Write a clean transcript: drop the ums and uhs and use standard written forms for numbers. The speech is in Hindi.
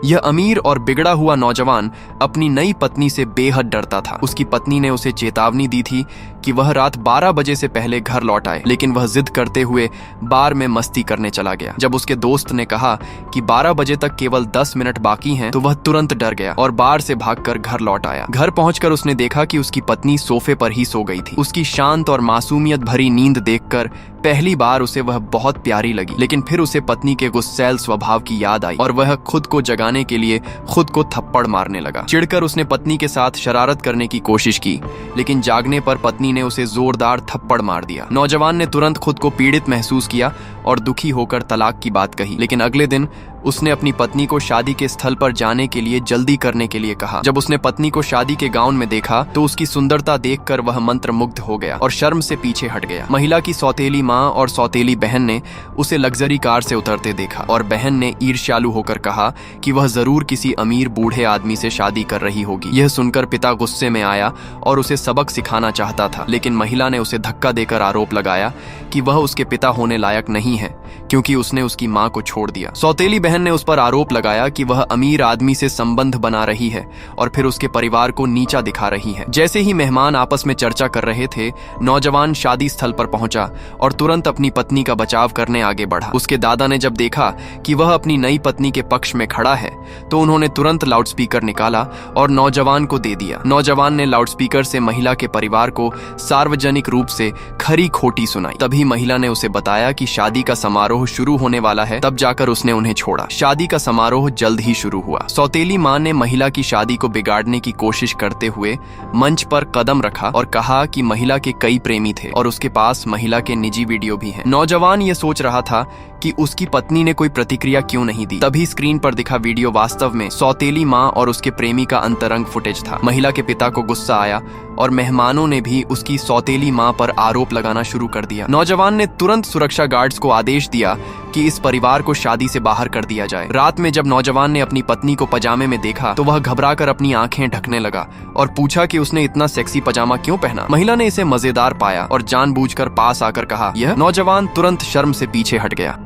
यह अमीर और बिगड़ा हुआ नौजवान अपनी नई पत्नी से बेहद डरता था। उसकी पत्नी ने उसे चेतावनी दी थी कि वह रात 12 बजे से पहले घर लौट आए, लेकिन वह जिद करते हुए बार में मस्ती करने चला गया। जब उसके दोस्त ने कहा कि 12 बजे तक केवल 10 मिनट बाकी हैं, तो वह तुरंत डर गया और बार से भागकर घर लौट आया। घर पहुंचकर उसने देखा कि उसकी पत्नी सोफे पर ही सो गई थी। उसकी शांत और मासूमियत भरी नींद देखकर पहली बार उसे वह बहुत प्यारी लगी, लेकिन फिर उसे पत्नी के गुस्सैल स्वभाव की याद आई और वह खुद को जगाने के लिए खुद को थप्पड़ मारने लगा। चिढ़कर उसने पत्नी के साथ शरारत करने की कोशिश की, लेकिन जागने पर पत्नी ने उसे जोरदार थप्पड़ मार दिया। नौजवान ने तुरंत खुद को पीड़ित महसूस किया और दुखी होकर तलाक की बात कही, लेकिन अगले दिन उसने अपनी पत्नी को शादी के स्थल पर जाने के लिए जल्दी करने के लिए कहा। जब उसने पत्नी को शादी के गाउन में देखा तो उसकी सुंदरता देखकर वह मंत्रमुग्ध हो गया और शर्म से पीछे हट गया। महिला की सौतेली माँ और सौतेली बहन ने उसे लग्जरी कार से उतरते देखा और बहन ने ईर्ष्यालु होकर कहा कि वह जरूर किसी अमीर बूढ़े आदमी से शादी कर रही होगी। यह सुनकर पिता गुस्से में आया और उसे सबक सिखाना चाहता था, लेकिन महिला ने उसे धक्का देकर आरोप लगाया कि वह उसके पिता होने लायक नहीं है क्योंकि उसने उसकी माँ को छोड़ दिया। सौतेली बहन ने उस पर आरोप लगाया कि वह अमीर आदमी से संबंध बना रही है और फिर उसके परिवार को नीचा दिखा रही है। जैसे ही मेहमान आपस में चर्चा कर रहे थे, नौजवान शादी स्थल पर पहुंचा और तुरंत अपनी पत्नी का बचाव करने आगे बढ़ा। उसके दादा ने जब देखा कि वह अपनी नई पत्नी के पक्ष में खड़ा है तो उन्होंने तुरंत लाउडस्पीकर निकाला और नौजवान को दे दिया। नौजवान ने लाउडस्पीकर से महिला के परिवार को सार्वजनिक रूप से खरी खोटी सुनाई। तभी महिला ने उसे बताया कि शादी का समारोह शुरू होने वाला है, तब जाकर उसने उन्हें छोड़ा। शादी का समारोह जल्द ही शुरू हुआ। सौतेली माँ ने महिला की शादी को बिगाड़ने की कोशिश करते हुए मंच पर कदम रखा और कहा कि महिला के कई प्रेमी थे और उसके पास महिला के निजी वीडियो भी हैं। नौजवान ये सोच रहा था कि उसकी पत्नी ने कोई प्रतिक्रिया क्यों नहीं दी। तभी स्क्रीन पर दिखा वीडियो वास्तव में सौतेली माँ और उसके प्रेमी का अंतरंग फुटेज था। महिला के पिता को गुस्सा आया और मेहमानों ने भी उसकी सौतेली माँ पर आरोप लगाना शुरू कर दिया। नौजवान ने तुरंत सुरक्षा गार्ड्स को आदेश दिया कि इस परिवार को शादी से बाहर कर दिया जाए। रात में जब नौजवान ने अपनी पत्नी को पजामे में देखा तो वह घबराकर अपनी आंखें ढकने लगा और पूछा कि उसने इतना सेक्सी पजामा क्यों पहना। महिला ने इसे मजेदार पाया और जानबूझकर पास आकर कहा यह। नौजवान तुरंत शर्म से पीछे हट गया।